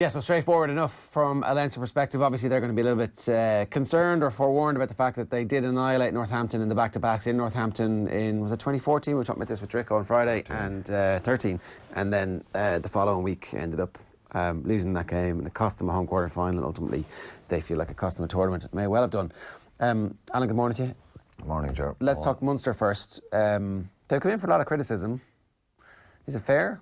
Yeah, so straightforward enough from a Leinster perspective. Obviously, they're going to be a little bit concerned or forewarned about the fact that they did annihilate Northampton in the back-to-backs in Northampton in, was it 2014? We were talking about this with Drico on Friday, 13. And 13. And then the following week ended up losing that game, and it cost them a home quarter final. Ultimately, they feel like it cost them a tournament. It may well have done. Alan, good morning to you. Good morning, Joe. Let's talk Munster first. They've come in for a lot of criticism. Is it fair?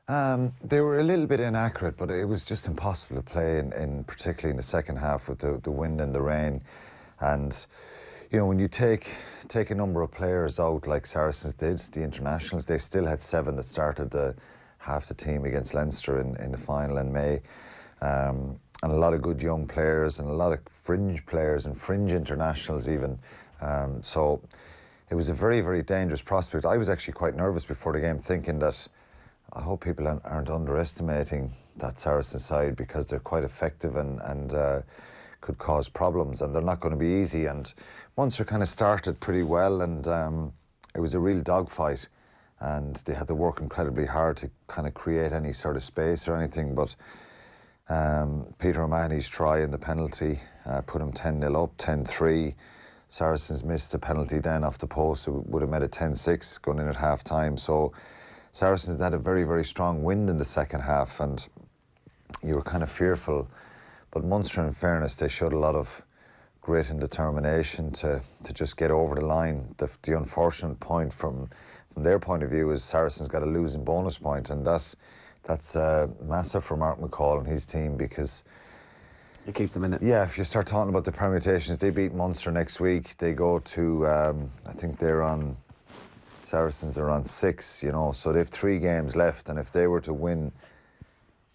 They were a little bit inaccurate, but it was just impossible to play, particularly in the second half with the wind and the rain. And, you know, when you take a number of players out like Saracens did, the internationals, they still had 7 that started half the team against Leinster in the final in May. And a lot of good young players and a lot of fringe players and fringe internationals even. So it was a very, very dangerous prospect. I was actually quite nervous before the game, thinking that I hope people aren't underestimating that Saracen side, because they're quite effective and could cause problems, and they're not going to be easy. And Munster kind of started pretty well, and it was a real dogfight, and they had to work incredibly hard to kind of create any sort of space or anything. But Peter O'Mahony's try in the penalty put him 10-0 up, 10-3. Saracens missed a penalty then off the post, so it would have made it 10-6 going in at half-time. So Saracens had a very, very strong wind in the second half, and you were kind of fearful. But Munster, in fairness, they showed a lot of grit and determination to just get over the line. The unfortunate point from their point of view is Saracens got a losing bonus point, and that's massive for Mark McCall and his team, because it keeps them in it. Yeah, if you start talking about the permutations, they beat Munster next week. They go to, I think they're on, Saracens are on 6, you know, so they've 3 games left, and if they were to win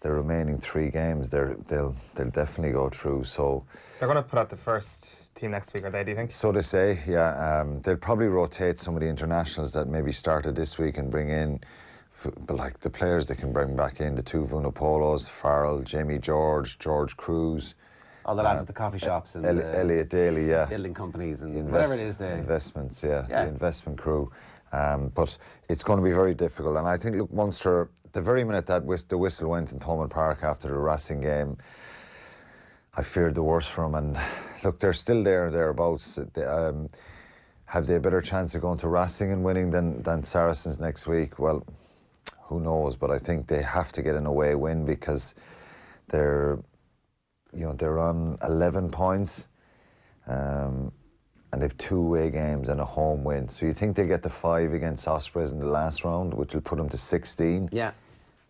the remaining 3 games, they'll definitely go through. So they're going to put out the first team next week, are they, do you think? So they say, yeah. They'll probably rotate some of the internationals that maybe started this week and bring in, but like the players they can bring back in, the 2 Vunipolos, Farrell, Jamie George Cruz. All the lads at the coffee shops and Elliot Daly, yeah. Building companies and whatever it is. The investments, yeah, the investment crew. But it's going to be very difficult. And I think, look, Munster, the very minute that the whistle went in Thomond Park after the Racing game, I feared the worst for them. And look, they're still thereabouts. Have they a better chance of going to Racing and winning than Saracens next week? Well, who knows? But I think they have to get an away win, because they're on 11 points. And they've 2 away games and a home win. So you think they'll get the 5 against Ospreys in the last round, which will put them to 16. Yeah.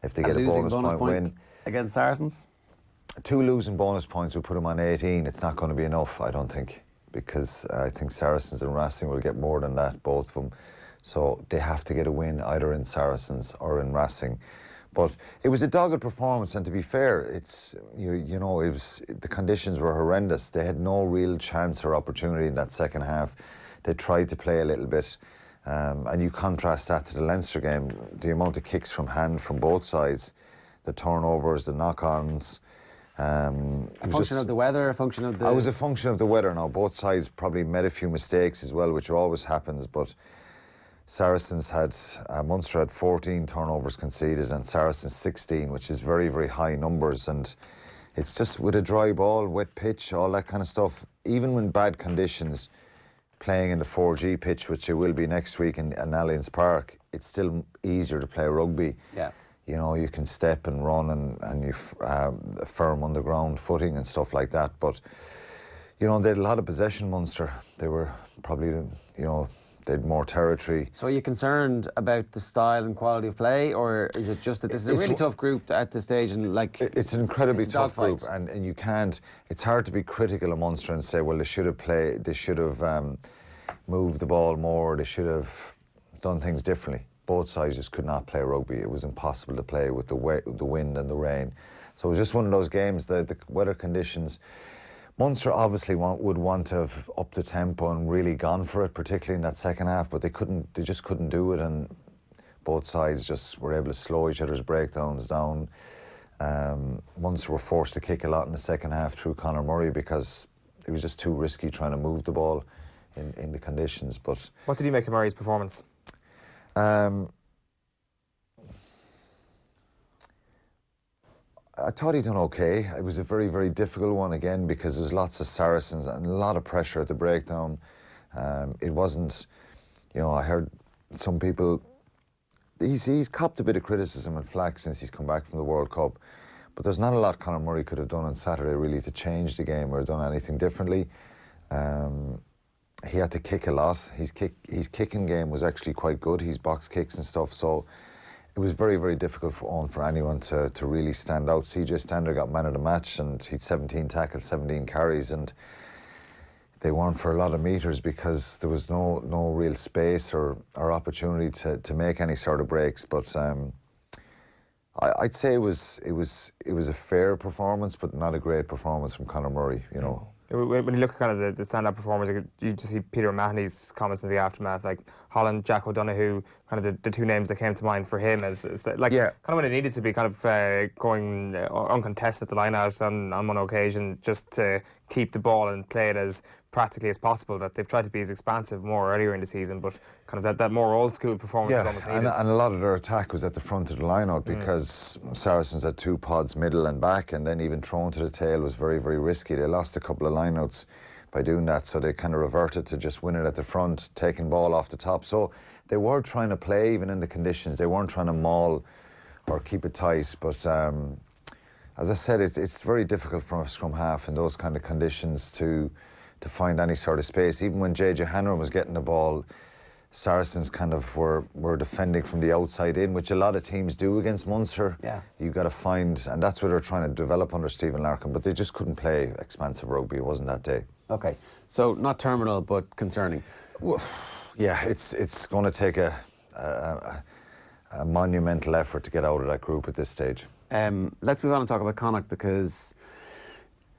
If they get a bonus point win. Against Saracens? 2 losing bonus points will put them on 18. It's not going to be enough, I don't think, because I think Saracens and Racing will get more than that, both of them. So they have to get a win either in Saracens or in Racing. But it was a dogged performance, and to be fair, it's you know, it was, the conditions were horrendous. They had no real chance or opportunity in that second half. They tried to play a little bit, and you contrast that to the Leinster game, the amount of kicks from hand from both sides, the turnovers, the knock-ons. A function of the weather, a function of the... It was a function of the weather. Now, both sides probably made a few mistakes as well, which always happens, but Saracens had, Munster had 14 turnovers conceded and Saracens 16, which is very, very high numbers. And it's just with a dry ball, wet pitch, all that kind of stuff, even when bad conditions, playing in the 4G pitch, which it will be next week in Allianz Park, it's still easier to play rugby. Yeah. You know, you can step and run and you firm on the ground footing and stuff like that. But, you know, they had a lot of possession, Munster. They were probably, you know, they had more territory. So are you concerned about the style and quality of play, or is it just that this is a really tough group at this stage, and like it's an incredibly tough group, and you can't, it's hard to be critical of Munster and say, well, they should have played, they should have moved the ball more, they should have done things differently. Both sides just could not play rugby. It was impossible to play with the wind and the rain. So it was just one of those games, the weather conditions. Munster obviously would want to have upped the tempo and really gone for it, particularly in that second half, but they just couldn't do it, and both sides just were able to slow each other's breakdowns down. Munster were forced to kick a lot in the second half through Conor Murray, because it was just too risky trying to move the ball in the conditions. But what did you make of Murray's performance? I thought he'd done okay. It was a very, very difficult one again because there was lots of Saracens and a lot of pressure at the breakdown. It wasn't, I heard some people, he's copped a bit of criticism and flack since he's come back from the World Cup, but there's not a lot Conor Murray could have done on Saturday really to change the game or done anything differently. He had to kick a lot. His kicking game was actually quite good, his box kicks and stuff, so it was very, very difficult for anyone to really stand out. CJ Stander got man of the match and he'd 17 tackles, 17 carries, and they weren't for a lot of metres because there was no real space or opportunity to make any sort of breaks. But I'd say it was a fair performance, but not a great performance from Conor Murray, When you look at kind of the stand-up performers, you just see Peter O'Mahony's comments in the aftermath, like Holland, Jack O'Donoghue, kind of the two names that came to mind for him as kind of when it needed to be kind of going uncontested the line out on one occasion just to keep the ball and play it as practically as possible. That they've tried to be as expansive more earlier in the season, but kind of that more old school performance is almost needed. And a lot of their attack was at the front of the line out because Saracens had two pods, middle and back, and then even thrown to the tail was very, very risky. They lost a couple of lineouts by doing that, so they kind of reverted to just winning at the front, taking ball off the top. So they were trying to play even in the conditions. They weren't trying to maul or keep it tight, but as I said, it's very difficult from a scrum half in those kind of conditions to find any sort of space. Even when JJ Hanrahan was getting the ball, Saracens kind of were defending from the outside in, which a lot of teams do against Munster. Yeah. You've got to find, and that's what they're trying to develop under Stephen Larkin, but they just couldn't play expansive rugby. It wasn't that day. Okay, so not terminal, but concerning. Well, yeah, it's going to take a monumental effort to get out of that group at this stage. Let's move on and talk about Connacht, because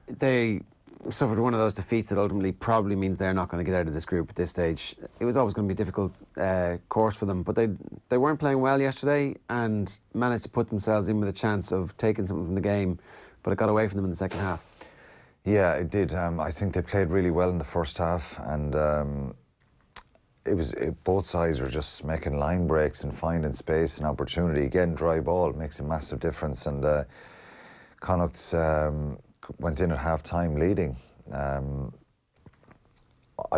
they suffered one of those defeats that ultimately probably means they're not going to get out of this group at this stage. It was always going to be a difficult course for them, but they weren't playing well yesterday and managed to put themselves in with a chance of taking something from the game, but it got away from them in the second half. Yeah, it did. I think they played really well in the first half, and both sides were just making line breaks and finding space and opportunity. Again, dry ball makes a massive difference, and Connacht went in at half-time leading. I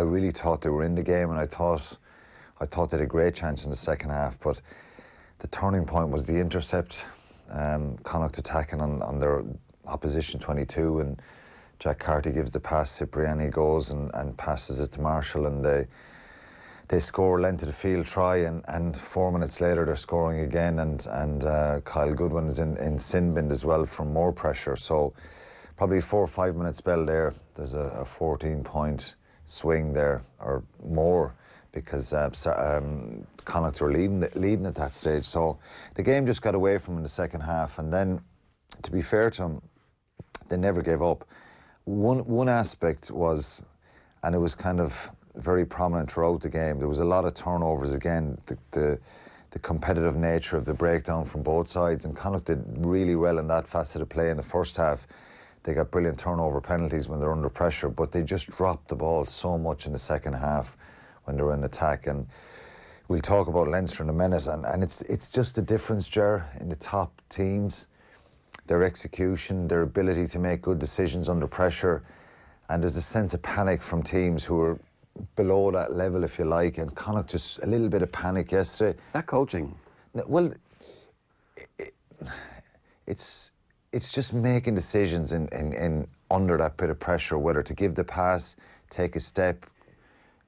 really thought they were in the game, and I thought they had a great chance in the second half, but the turning point was the intercept. Connacht attacking on their opposition 22, and Jack Carty gives the pass, Cipriani goes and passes it to Marshall, and they score length of the field try, and 4 minutes later they're scoring again, and Kyle Goodwin is in sin bin as well from more pressure. So probably 4 or 5 minute spell there. There's a 14-point swing there or more, because Connacht were leading at that stage. So the game just got away from them in the second half, and then, to be fair to them, they never gave up. One aspect was, and it was kind of very prominent throughout the game, there was a lot of turnovers again. The competitive nature of the breakdown from both sides, and Connacht did really well in that facet of play in the first half. They got brilliant turnover penalties when they're under pressure, but they just dropped the ball so much in the second half when they were in attack. And we'll talk about Leinster in a minute, and it's just a difference, Ger, in the top teams. Their execution, their ability to make good decisions under pressure, and there's a sense of panic from teams who are below that level, if you like, and Connacht just a little bit of panic yesterday. Is that coaching? Well, it's just making decisions in under that bit of pressure, whether to give the pass, take a step,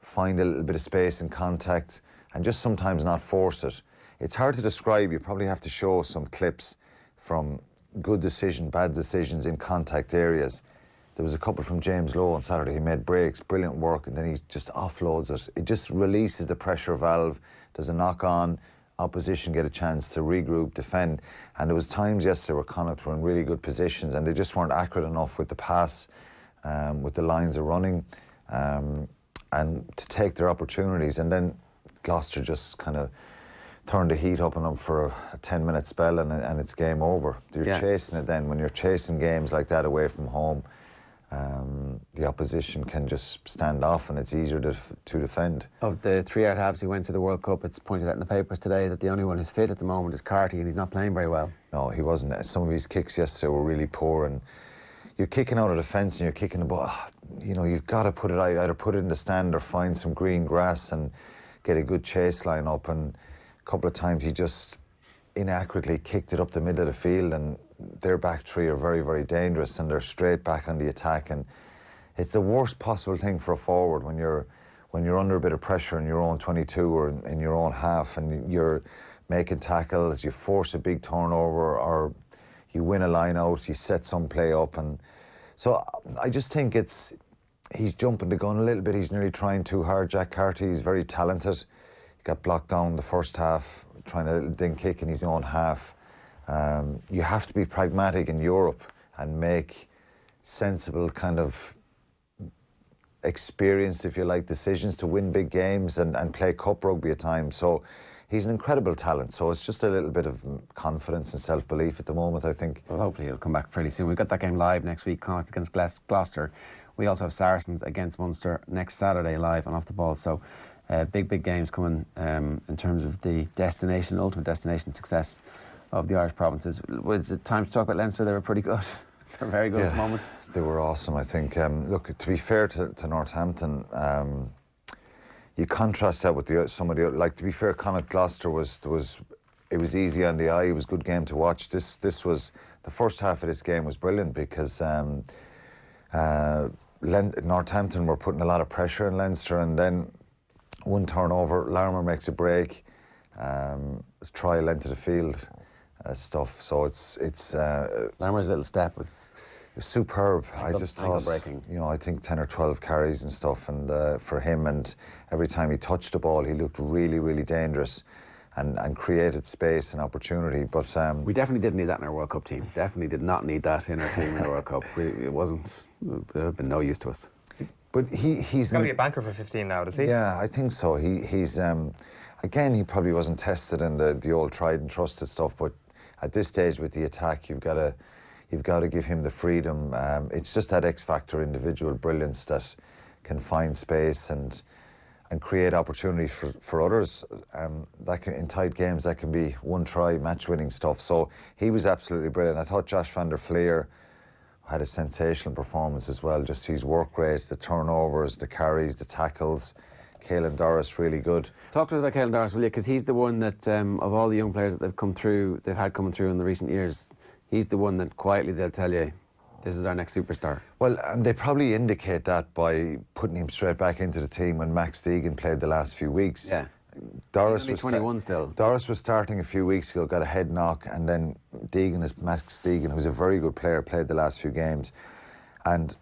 find a little bit of space and contact, and just sometimes not force it. It's hard to describe. You probably have to show some clips from good decision, bad decisions in contact areas. There was a couple from James Lowe on Saturday. He made breaks, brilliant work, and then he just offloads it. It just releases the pressure valve. There's a knock on. Opposition get a chance to regroup, defend. And there was times yesterday where Connacht were in really good positions and they just weren't accurate enough with the pass, with the lines of running, and to take their opportunities. And then Gloucester just kind of turned the heat up on them for a 10-minute spell, and it's game over. You're chasing it then. When you're chasing games like that away from home, the opposition can just stand off and it's easier to defend. Of the 3 out halves who went to the World Cup, it's pointed out in the papers today that the only one who's fit at the moment is Carty, and he's not playing very well. No, he wasn't. Some of his kicks yesterday were really poor, and you're kicking out of the fence and you're kicking the ball. You know, you've got to put it out, either put it in the stand or find some green grass and get a good chase line up. And a couple of times he just inaccurately kicked it up the middle of the field, and their back three are very, very dangerous, and they're straight back on the attack. And it's the worst possible thing for a forward when you're under a bit of pressure in your own 22 or in your own half, and you're making tackles, you force a big turnover, or you win a line out, you set some play up. And so I just think he's jumping the gun a little bit. He's nearly trying too hard. Jack Carty is very talented. He got blocked down the first half, trying a ding kick in his own half. You have to be pragmatic in Europe and make sensible kind of experienced, if you like, decisions to win big games and play cup rugby at times. So he's an incredible talent. So it's just a little bit of confidence and self-belief at the moment, I think. Well, hopefully he'll come back fairly soon. We've got that game live next week, Connacht against Gloucester. We also have Saracens against Munster next Saturday live on Off the Ball. So big games coming in terms of the ultimate destination success of the Irish provinces. Was it time to talk about Leinster? They were pretty good. They're very good at the moment. They were awesome, I think. Look, to be fair to Northampton, you contrast that with some of the other, like, to be fair, Connacht Gloucester it was easy on the eye. It was a good game to watch. This was the first half of this game was brilliant because Northampton were putting a lot of pressure on Leinster, and then one turnover, Larmour makes a break, try length of the field stuff. So it's Larmour's little step was superb. I just thought, breaking. you know, I think 10 or 12 carries and stuff, and for him, and every time he touched the ball, he looked really, really dangerous and created space and opportunity. But we definitely didn't need that in our World Cup team. Definitely did not need that in our team in the World Cup. It would have been no use to us. But he's got to be a banker for 15 now, does he? Yeah, I think so. He's again, he probably wasn't tested in the old tried and trusted stuff, but at this stage with the attack, you've got to give him the freedom. It's just that X factor, individual brilliance that can find space and create opportunity for others. That can, in tight games, that can be one try match winning stuff. So he was absolutely brilliant. I thought Josh van der Fleer had a sensational performance as well. Just his work rate, the turnovers, the carries, the tackles. Caelan Doris really good. Talk to us about Caelan Doris, will you? Because he's the one that, of all the young players that they've had coming through in the recent years, he's the one that quietly they'll tell you, this is our next superstar. Well, and they probably indicate that by putting him straight back into the team when Max Deegan played the last few weeks. Yeah. Doris was 21 still. Doris was starting a few weeks ago, got a head knock, and then Max Deegan, who's a very good player, played the last few games. And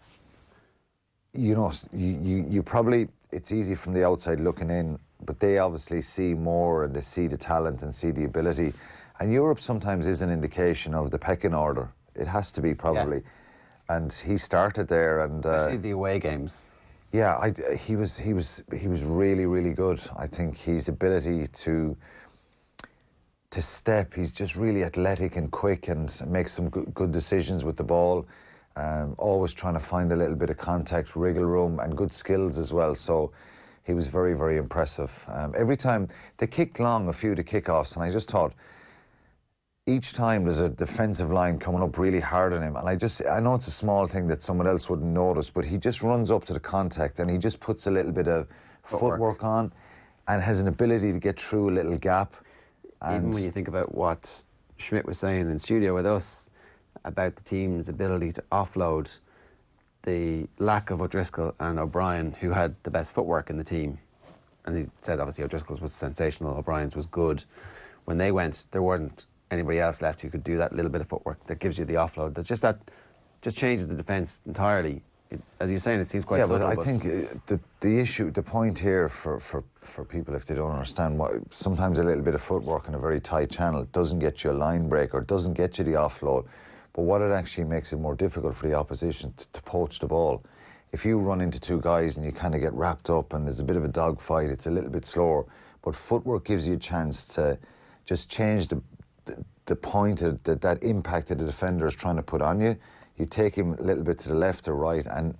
you know, you probably, it's easy from the outside looking in, but they obviously see more and they see the talent and see the ability. And Europe sometimes is an indication of the pecking order. It has to be, probably. Yeah. And he started there, and especially the away games. Yeah, he was really, really good. I think his ability to step, he's just really athletic and quick and makes some good decisions with the ball. Always trying to find a little bit of contact, wriggle room, and good skills as well. So he was very, very impressive. Every time they kicked long, a few of the kickoffs, and I just thought, each time there's a defensive line coming up really hard on him, and I know it's a small thing that someone else wouldn't notice, but he just runs up to the contact and he just puts a little bit of footwork on and has an ability to get through a little gap. Even when you think about what Schmidt was saying in studio with us about the team's ability to offload the lack of O'Driscoll and O'Brien, who had the best footwork in the team. And he said obviously O'Driscoll's was sensational, O'Brien's was good. When they went, there weren't anybody else left who could do that little bit of footwork that gives you the offload. That's just changes the defence entirely. As you're saying, it seems quite subtle. But I think the issue, the point here for people, if they don't understand, sometimes a little bit of footwork in a very tight channel doesn't get you a line break or doesn't get you the offload. But what it actually makes it more difficult for the opposition to poach the ball. If you run into two guys and you kind of get wrapped up and there's a bit of a dogfight, it's a little bit slower. But footwork gives you a chance to just change the point that impact that the defender is trying to put on you. you take him a little bit to the left or right, and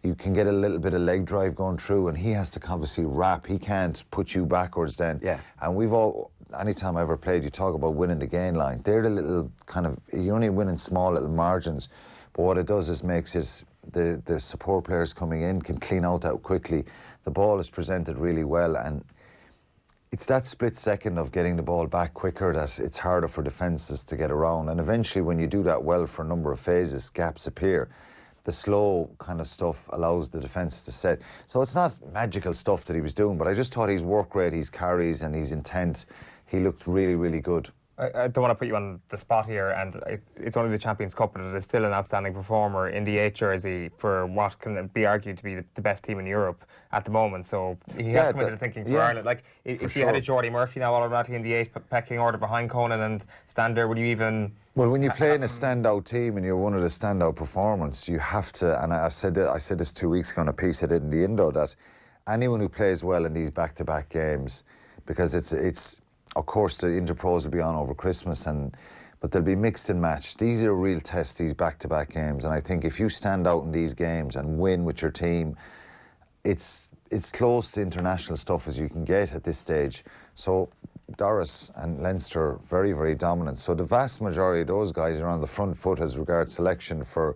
you can get a little bit of leg drive going through, and he has to obviously wrap. He can't put you backwards then. Yeah. And we've all, anytime I ever played, you talk about winning the gain line. They're the little kind of, you're only winning small little margins, but what it does is makes it, the support players coming in can clean out that quickly. The ball is presented really well, and it's that split second of getting the ball back quicker that it's harder for defences to get around. And eventually when you do that well for a number of phases, gaps appear. The slow kind of stuff allows the defence to set. So it's not magical stuff that he was doing, but I just thought his work rate, his carries and his intent, he looked really, really good. I don't want to put you on the spot here, and it's only the Champions Cup, but it is still an outstanding performer in the 8 jersey for what can be argued to be the best team in Europe at the moment. So he has come into the thinking for Ireland. Like, is he ahead of Jordy Murphy now automatically in the 8th pecking order behind Conan and Stander? Would you even... Well, when you play in a standout team and you're one of the standout performers, you have to, and I said this 2 weeks ago in a piece I did in the Indo, that anyone who plays well in these back-to-back games, because it's of course the Interpros will be on over Christmas, but they'll be mixed and matched. These are real tests, these back-to-back games, and I think if you stand out in these games and win with your team, it's close to international stuff as you can get at this stage. So Doris and Leinster very, very dominant. So the vast majority of those guys are on the front foot as regards selection for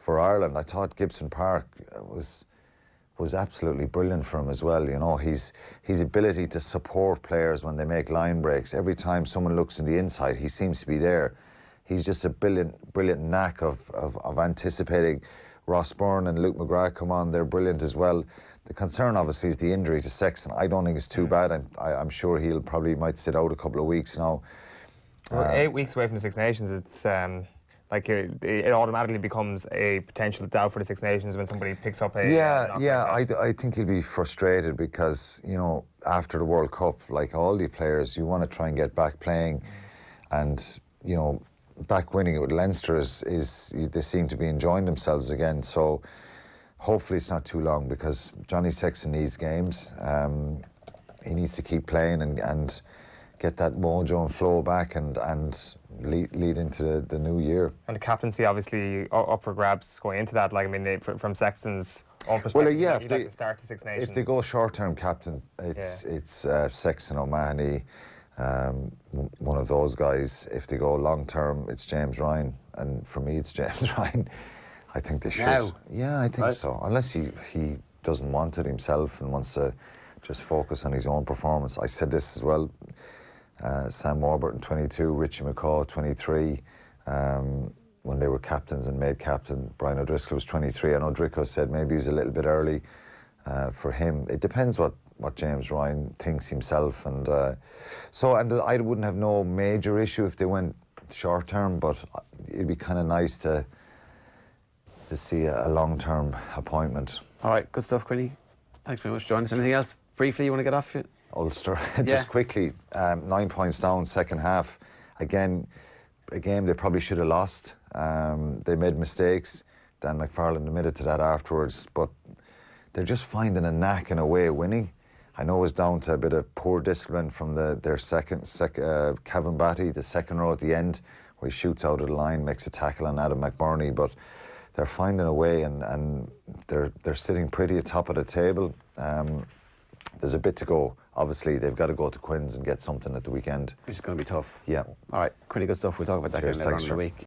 Ireland. I thought Gibson Park was absolutely brilliant for him as well. You know, his ability to support players when they make line breaks. Every time someone looks in the inside, he seems to be there. He's just a brilliant knack of anticipating. Ross Byrne and Luke McGrath come on, they're brilliant as well. The concern obviously is the injury to Sexton. I don't think it's too bad, and I'm sure he'll probably might sit out a couple of weeks now. Well, 8 weeks away from the Six Nations, it's like it automatically becomes a potential doubt for the Six Nations when somebody picks up a... I think he'll be frustrated because, you know, after the World Cup, like all the players, you want to try and get back playing, and, you know, back winning it with Leinster is they seem to be enjoying themselves again. So hopefully it's not too long, because Johnny Sexton needs games. He needs to keep playing and get that mojo and flow back and lead into the new year. And the captaincy obviously up for grabs going into that. Like, I mean, from Sexton's own perspective, well, yeah, he'd like to start the Six Nations. If they go short-term captain, it's Sexton, O'Mahony, one of those guys. If they go long-term, it's James Ryan, and for me, it's James Ryan. I think they should. Now. Yeah, I think so. Unless he doesn't want it himself and wants to just focus on his own performance. I said this as well. Sam Warburton, 22, Richie McCaw, 23, when they were captains and made captain. Brian O'Driscoll was 23. I know Drico said maybe he was a little bit early for him. It depends what James Ryan thinks himself. And I wouldn't have no major issue if they went short term, but it'd be kind of nice to see a long-term appointment. All right, good stuff, Quinny. Thanks very much for joining us. Anything else briefly you want to get off? Ulster, just quickly, 9 points down, second half. Again, a game they probably should have lost. They made mistakes. Dan McFarland admitted to that afterwards, but they're just finding a knack and a way of winning. I know it's down to a bit of poor discipline from their second Kevin Batty, the second row at the end, where he shoots out of the line, makes a tackle on Adam McBurney, but they're finding a way, and they're sitting pretty atop of the table. There's a bit to go. Obviously, they've got to go to Quinn's and get something at the weekend. Which is going to be tough. Yeah. All right, pretty good stuff. We'll talk about that later on in the week.